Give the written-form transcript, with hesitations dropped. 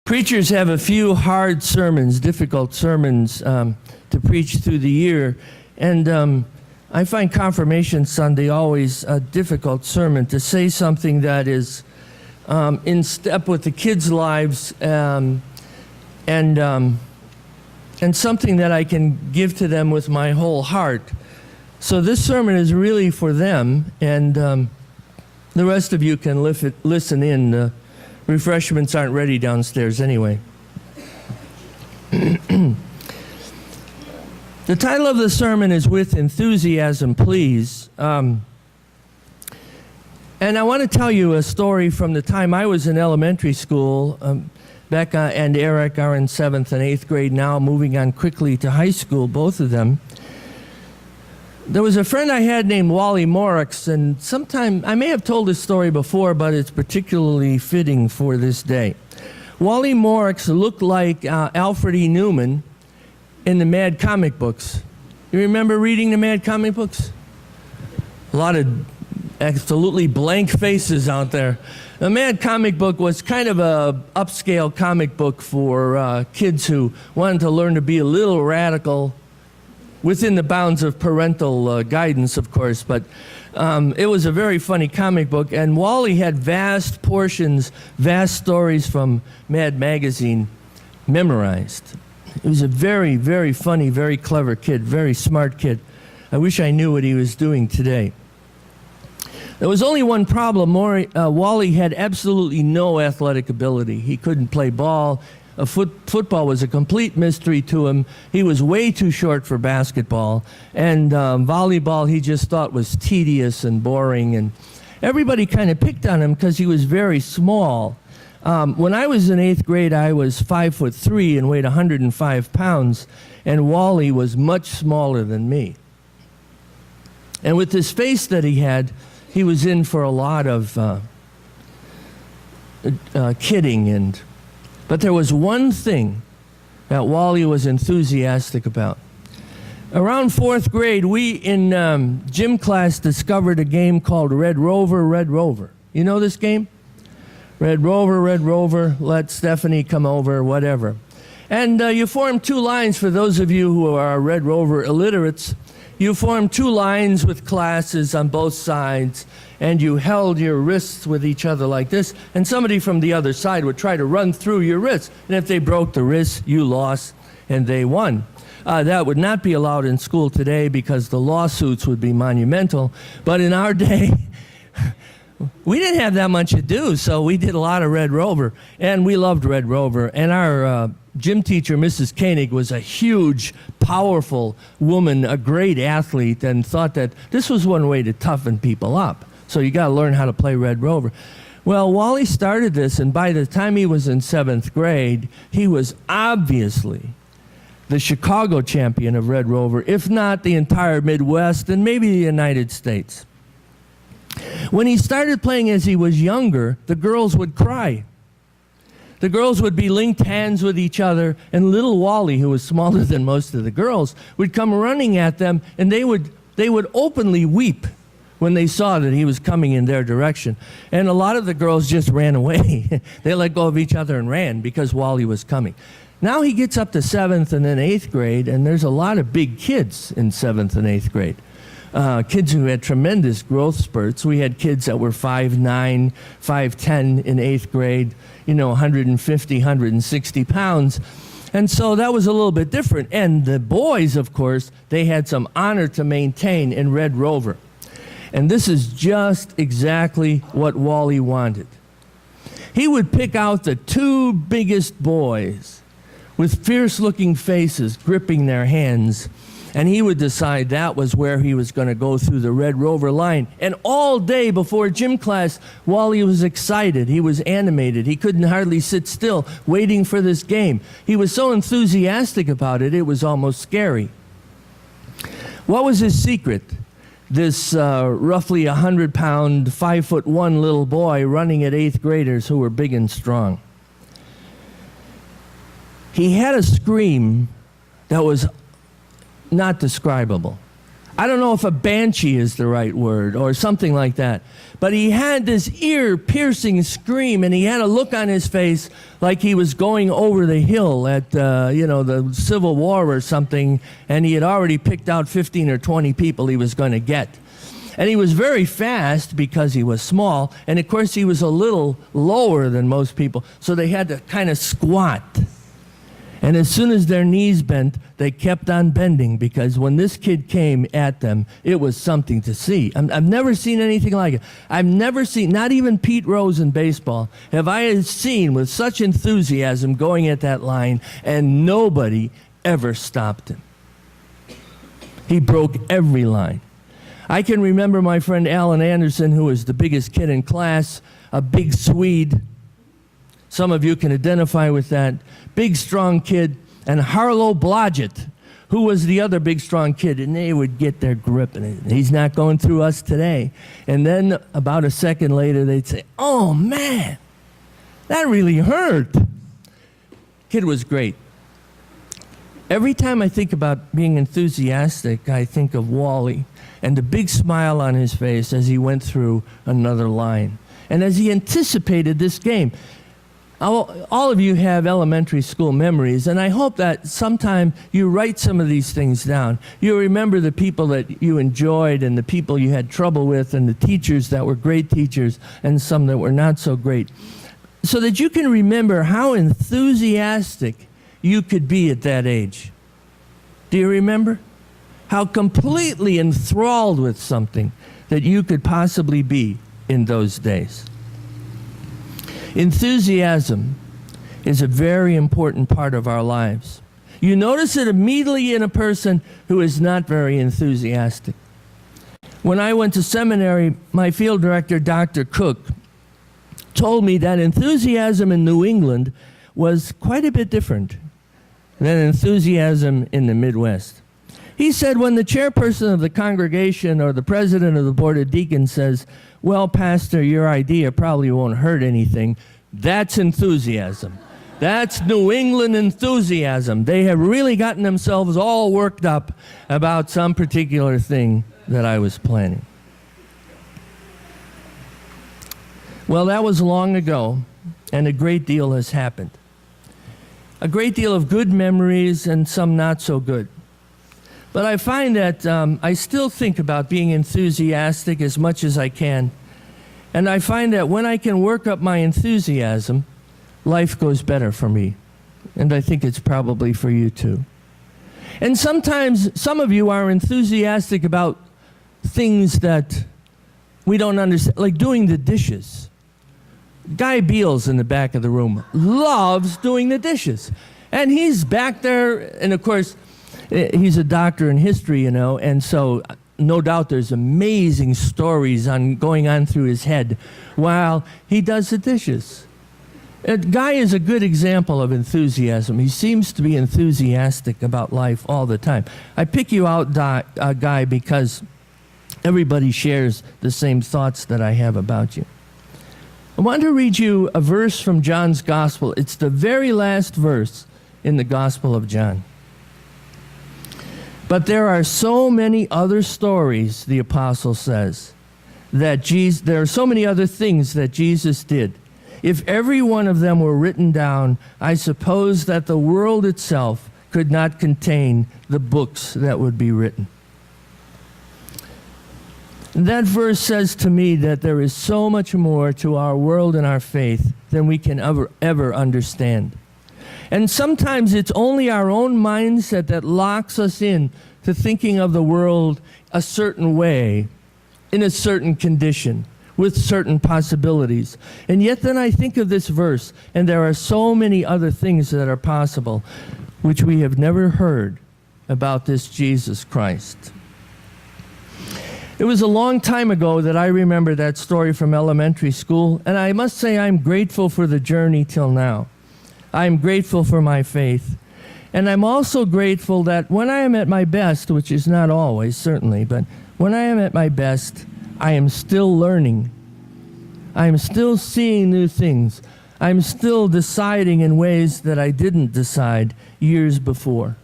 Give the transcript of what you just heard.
Preachers have a few hard sermons, difficult sermons to preach through the year, and I find Confirmation Sunday always a difficult sermon to say something that is in step with the kids' lives and something that I can give to them with my whole heart. So this sermon is really for them, and the rest of you can listen in. The refreshments aren't ready downstairs anyway. The title of the sermon is With Enthusiasm, Please. And I want to tell you a story from the time I was in elementary school. Becca and Eric are in 7th and 8th grade now, moving on quickly to high school, both of them. There was a friend I had named Wally Morrix, and sometime, I may have told this story before, but it's particularly fitting for this day. Wally Morrix looked like Alfred E. Newman in the Mad comic books. You remember reading the Mad comic books? A lot of absolutely blank faces out there. The Mad comic book was kind of a upscale comic book for kids who wanted to learn to be a little radical, within the bounds of parental guidance, of course, but it was a very funny comic book, and Wally had vast portions, vast stories from Mad Magazine memorized. He was a very, very funny, very clever kid, very smart kid. I wish I knew what he was doing today. There was only one problem. Wally had absolutely no athletic ability. He couldn't play ball. Football was a complete mystery to him. He was way too short for basketball. And volleyball he just thought was tedious and boring. And everybody kind of picked on him because he was very small. When I was in 8th grade, I was 5'3" and weighed 105 pounds. And Wally was much smaller than me. And with this face that he had, he was in for a lot of kidding. But there was one thing that Wally was enthusiastic about. Around 4th grade, we in gym class discovered a game called Red Rover, Red Rover. You know this game? Red Rover, let Stephanie come over, whatever. And you form two lines for those of you who are Red Rover illiterates. You formed two lines with classes on both sides, and you held your wrists with each other like this, and somebody from the other side would try to run through your wrists. And if they broke the wrist, you lost, and they won. That would not be allowed in school today because the lawsuits would be monumental. But in our day, we didn't have that much to do, so we did a lot of Red Rover, and we loved Red Rover. And our gym teacher, Mrs. Koenig, was a huge, powerful woman, a great athlete, and thought that this was one way to toughen people up. So you got to learn how to play Red Rover. Well, Wally started this, and by the time he was in 7th grade, he was obviously the Chicago champion of Red Rover, if not the entire Midwest and maybe the United States. When he started playing as he was younger, the girls would cry. The girls would be linked hands with each other, and little Wally, who was smaller than most of the girls, would come running at them, and they would openly weep when they saw that he was coming in their direction. And a lot of the girls just ran away. They let go of each other and ran because Wally was coming. Now he gets up to 7th and then 8th grade, and there's a lot of big kids in 7th and 8th grade. Kids who had tremendous growth spurts. We had kids that were 5'9", 5'10" in 8th grade, 150, 160 pounds. And so that was a little bit different. And the boys, of course, they had some honor to maintain in Red Rover. And this is just exactly what Wally wanted. He would pick out the two biggest boys with fierce-looking faces gripping their hands, and he would decide that was where he was going to go through the Red Rover line. And all day before gym class, Wally was excited. He was animated. He couldn't hardly sit still, waiting for this game. He was so enthusiastic about it, it was almost scary. What was his secret? This roughly 100-pound, 5'1" little boy running at 8th graders who were big and strong. He had a scream that was not describable. I don't know if a banshee is the right word or something like that. But he had this ear-piercing scream, and he had a look on his face like he was going over the hill at, the Civil War or something, and he had already picked out 15 or 20 people he was going to get. And he was very fast because he was small, and of course he was a little lower than most people, so they had to kind of squat. And as soon as their knees bent, they kept on bending, because when this kid came at them, it was something to see. I've never seen anything like it. I've never seen, not even Pete Rose in baseball, have I seen with such enthusiasm going at that line, and nobody ever stopped him. He broke every line. I can remember my friend Alan Anderson, who was the biggest kid in class, a big Swede. Some of you can identify with that. Big, strong kid. And Harlow Blodgett, who was the other big, strong kid. And they would get their grip. And he's not going through us today. And then about a second later, they'd say, "Oh, man, that really hurt." Kid was great. Every time I think about being enthusiastic, I think of Wally and the big smile on his face as he went through another line. And as he anticipated this game. All of you have elementary school memories, and I hope that sometime you write some of these things down. You remember the people that you enjoyed and the people you had trouble with and the teachers that were great teachers and some that were not so great, so that you can remember how enthusiastic you could be at that age. Do you remember? How completely enthralled with something that you could possibly be in those days. Enthusiasm is a very important part of our lives. You notice it immediately in a person who is not very enthusiastic. When I went to seminary, my field director, Dr. Cook, told me that enthusiasm in New England was quite a bit different than enthusiasm in the Midwest. He said when the chairperson of the congregation or the president of the board of deacons says, "Well, Pastor, your idea probably won't hurt anything," that's enthusiasm. That's New England enthusiasm. They have really gotten themselves all worked up about some particular thing that I was planning. Well, that was long ago, and a great deal has happened. A great deal of good memories and some not so good. But I find that I still think about being enthusiastic as much as I can. And I find that when I can work up my enthusiasm, life goes better for me. And I think it's probably for you too. And sometimes some of you are enthusiastic about things that we don't understand, like doing the dishes. Guy Beals in the back of the room loves doing the dishes. And he's back there, and of course, he's a doctor in history, and so no doubt there's amazing stories going on through his head while he does the dishes. Guy is a good example of enthusiasm. He seems to be enthusiastic about life all the time. I pick you out, Guy, because everybody shares the same thoughts that I have about you. I want to read you a verse from John's Gospel. It's the very last verse in the Gospel of John. But there are so many other stories, the apostle says, there are so many other things that Jesus did. If every one of them were written down, I suppose that the world itself could not contain the books that would be written. That verse says to me that there is so much more to our world and our faith than we can ever understand. And sometimes it's only our own mindset that locks us in to thinking of the world a certain way, in a certain condition, with certain possibilities. And yet then I think of this verse, and there are so many other things that are possible, which we have never heard about this Jesus Christ. It was a long time ago that I remember that story from elementary school, and I must say I'm grateful for the journey till now. I'm grateful for my faith. And I'm also grateful that when I am at my best, which is not always, certainly, but when I am at my best, I am still learning. I am still seeing new things. I'm still deciding in ways that I didn't decide years before.